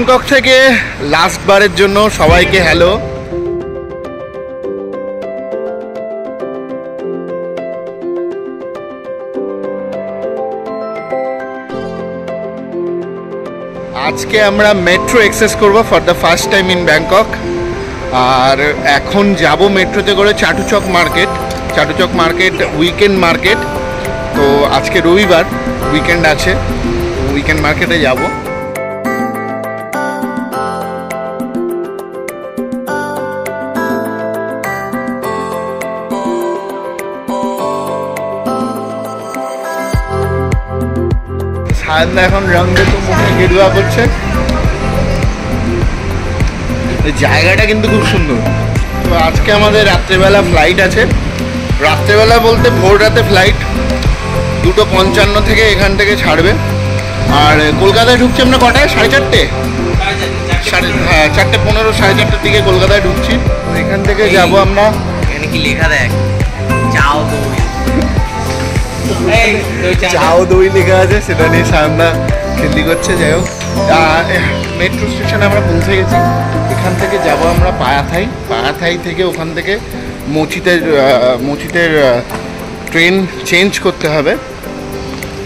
Bangkok থেকে last বারের জন্য সবাইকে হ্যালো। আজকে আমরা মেট্রো এক্সেস করব for the first time in Bangkok. আর এখন যাব মেট্রোতে করে চাটুচক মার্কেট উইকেন্ড মার্কেট। তো আজকে রবিবার, উইকেন্ড আছে, উইকেন্ড মার্কেটে যাব। সায়নদা এখন রং দেখে মুখে গেরুয়া করছে। জায়গাটা কিন্তু খুব সুন্দর। তো আজকে আমাদের রাত্রেবেলা ফ্লাইট আছে। রাত্রেবেলা বলতে ভোর রাতে ফ্লাইট, 2:55 থেকে এখান থেকে ছাড়বে। আর কলকাতায় ঢুকছি আমরা কটায়? 4:30? হ্যাঁ, 4:15, 4:30 দিকে কলকাতায় ঢুকছি। এখান থেকে যাব আমরা। এখানে কি লেখা দেখ, চাও দই, চাও দই লেখা আছে, সেটা নিয়ে সামনা খেলদি করছে। যাই হোক, মেট্রো স্টেশনে আমরা পৌঁছে গেছি। এখান থেকে যাব আমরা পায়াথাই থেকে ওখান থেকে মচিতের ট্রেন চেঞ্জ করতে হবে।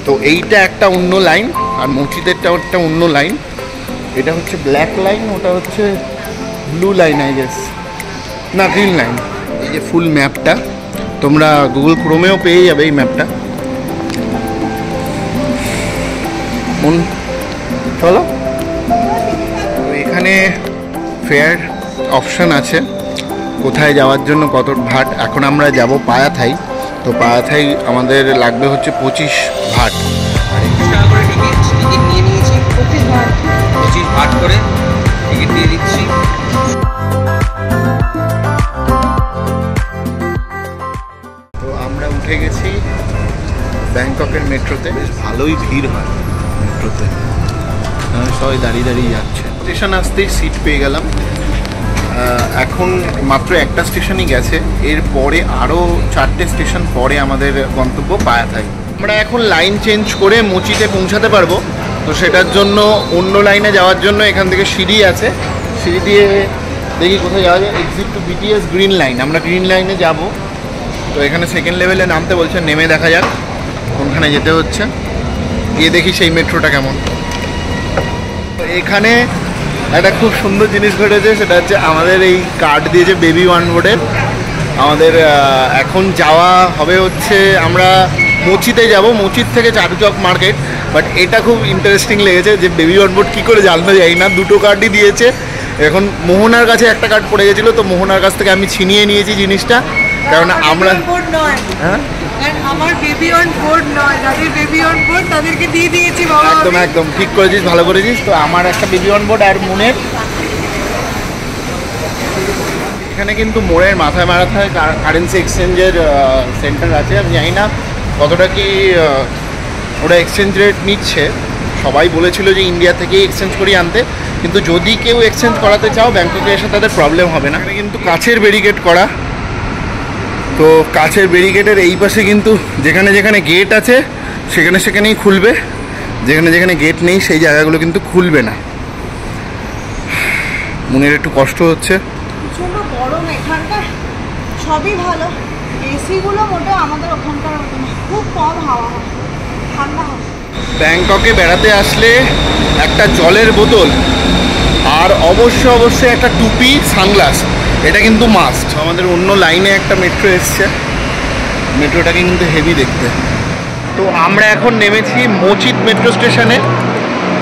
তো এইটা একটা অন্য লাইন, আর মচিতেরটা একটা অন্য লাইন। এটা হচ্ছে ব্ল্যাক লাইন, ওটা হচ্ছে ব্লু লাইন, আই গেস, না গ্রিন লাইন। এই যে ফুল ম্যাপটা তোমরা গুগল ক্রোমেও পেয়ে যাবে এই ম্যাপটা। চলো, এখানে ফেয়ার অপশান আছে কোথায় যাওয়ার জন্য, কত ভাট। এখন আমরা যাব পায়াথাই। তো পায়াথাই আমাদের লাগবে হচ্ছে 25 ভাট। আর 21 টাকা করে টিকিট নিয়ে নিয়েছি। 25 ভাট করে টিকিট দিয়ে দিচ্ছি। তো আমরা উঠে গেছি ব্যাংককের মেট্রোতে। বেশ ভালোই ভিড় হয় মেট্রোতে, সবাই দাঁড়িয়ে দাঁড়িয়ে যাচ্ছে। স্টেশন আসতেই সিট পেয়ে গেলাম। এখন মাত্র একটা স্টেশনই গেছে, এরপরে আরও 4টে স্টেশন পরে আমাদের গন্তব্য পায়াথাই। আমরা এখন লাইন চেঞ্জ করে মচিতে পৌঁছাতে পারবো। তো সেটার জন্য অন্য লাইনে যাওয়ার জন্য এখান থেকে সিঁড়ি আছে, সিঁড়ি দিয়ে দেখি কোথায় যাওয়া যায়। Exit to BTS green line, আমরা গ্রিন লাইনে যাব। তো এখানে সেকেন্ড লেভেলে নামতে বলছে, নেমে দেখা যাক কোনখানে যেতে হচ্ছে, গিয়ে দেখি সেই মেট্রোটা কেমন। এখানে একটা খুব সুন্দর জিনিস ঘটেছে, সেটা হচ্ছে আমাদের এই কার্ড দিয়েছে বেবি ওয়ান বোর্ডের। আমাদের এখন যাওয়া হবে হচ্ছে, আমরা মচিতে যাব, মচিত থেকে চাটুচক মার্কেট। বাট এটা খুব ইন্টারেস্টিং লেগেছে যে বেবি ওয়ান বোর্ড কী করে জানতে যাই না, দুটো কার্ডই দিয়েছে। এখন মোহনার কাছে একটা কার্ড পড়ে গেছিলো, তো মোহনার কাছ থেকে আমি ছিনিয়ে নিয়েছি জিনিসটা, কারণ আমরা হ্যাঁ আমার বেবি অন বোর্ড নয়, যাদের বেবি অন বোর্ড তাদেরকে দিয়ে দিয়েছি বাবা। একদম একদম ঠিক করেছিস, ভালো করেছিস। তো আমার একটা বেবি অন বোর্ড আর মনের। এখানে কিন্তু মোড়ের মাথায় কারেন্সি এক্সচেঞ্জের সেন্টার আছে। আমি জানি না কতটা কি ওরা এক্সচেঞ্জ রেট নিচ্ছে। সবাই বলেছিল যে ইন্ডিয়া থেকেই এক্সচেঞ্জ করিয়ে আনতে, কিন্তু যদি কেউ এক্সচেঞ্জ করাতে চাও ব্যাংককে এসে তাদের প্রবলেম হবে না। এখানে কিন্তু কাছের ব্যারিকেড করা। তো কাছের ব্যারিকেডের এই পাশে কিন্তু যেখানে যেখানে গেট আছে সেখানে সেখানেই খুলবে, যেখানে যেখানে গেট নেই সেই জায়গাগুলো কিন্তু খুলবে না। মনের একটু কষ্ট হচ্ছে। প্রচন্ড গরম এখানকার, সবই ভালো, এসিগুলো মোটেও আমাদের ওখানকার মতো না, খুব কম হাওয়া হয়, ঠান্ডা হয়। ব্যাংককে বেড়াতে আসলে একটা জলের বোতল আর অবশ্যই একটা টুপি, সানগ্লাস, এটা কিন্তু মাস্ট। আমাদের অন্য লাইনে একটা মেট্রো এসছে, মেট্রোটাকে কিন্তু হেভি দেখতে। তো আমরা এখন নেমেছি মচিত মেট্রো স্টেশনে,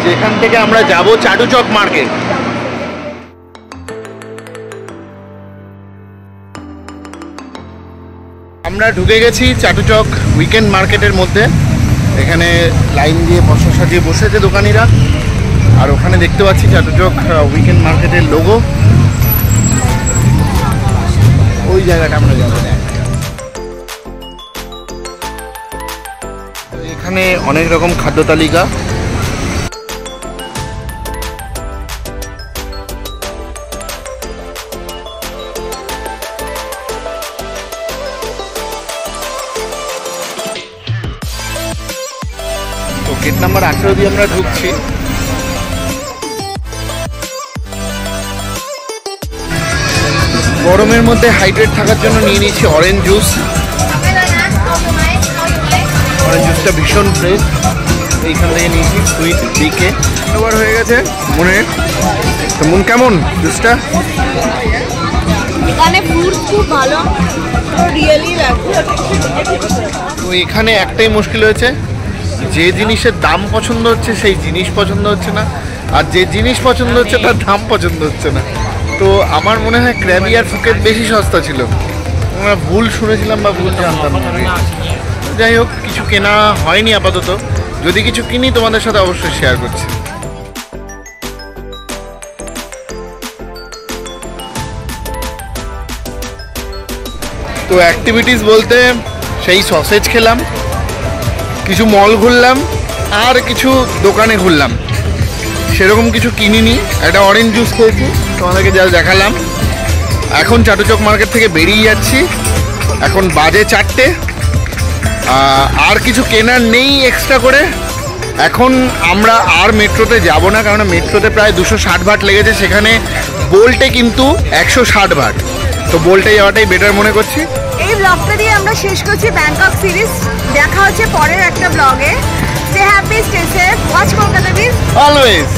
যেখান থেকে আমরা যাব চাটুচক মার্কেট। আমরা ঢুকে গেছি চাটুচক উইকেন্ড মার্কেটের মধ্যে। এখানে লাইন দিয়ে বসা সাজিয়ে বসেছে দোকানিরা, আর ওখানে দেখতে পাচ্ছি চাটুচক উইকেন্ড মার্কেটের লোগো। ওই জায়গাটা আমরা যাবো। এখানে অনেক রকম খাদ্য তালিকা। তো গেট নাম্বার 18 দিয়ে আমরা ঢুকছি। গরমের মধ্যে হাইড্রেট থাকার জন্য নিয়ে নিয়েছি অরেঞ্জ জুস। অরেঞ্জ জুসটা ভীষণ ফ্রেশ, এইখান থেকে নিয়েছি সুইট ডিকে। ওভার হয়ে গেছে মনের। তো মন কেমন জুসটা? এখানে ফ্রুটস খুব ভালো, রিয়েলি লাগবে। তো এখানে একটাই মুশকিল হয়েছে, যে জিনিসের দাম পছন্দ হচ্ছে সেই জিনিস পছন্দ হচ্ছে না, আর যে জিনিস পছন্দ হচ্ছে তার দাম পছন্দ হচ্ছে না। তো আমার মনে হয় ক্র্যাবি আর ফুকেট বেশি সস্তা ছিল, আমরা ভুল শুনেছিলাম বা ভুল জানতাম। যাই হোক, কিছু কেনা হয়নি আপাতত, যদি কিছু কিনি তোমাদের সাথে অবশ্যই শেয়ার করছি। তো অ্যাক্টিভিটিস বলতে সেই সসেজ খেলাম, কিছু মল ঘুরলাম, আর কিছু দোকানে ঘুরলাম। সেরকম কিছু কিনিনি। একটা অরেঞ্জ জুস খেয়েছি, তোমাদেরকে যা দেখালাম। এখন চাটুচক মার্কেট থেকে বেরিয়ে যাচ্ছি, এখন বাজে 4টে। আর কিছু কেনার নেই এক্সট্রা করে। এখন আমরা আর মেট্রোতে যাব না, কারণ মেট্রোতে প্রায় 260 বাট লেগেছে, সেখানে বোল্টে কিন্তু 160 বাট। তো বোল্টে যাওয়াটাই বেটার মনে করছি। এই ব্লগটা দিয়ে আমরা শেষ করছি ব্যাংকক সিরিজ। দেখা হচ্ছে পরের একটা ব্লগে। Stay happy, stay safe, watch Kolkata বিজ অলওয়েজ।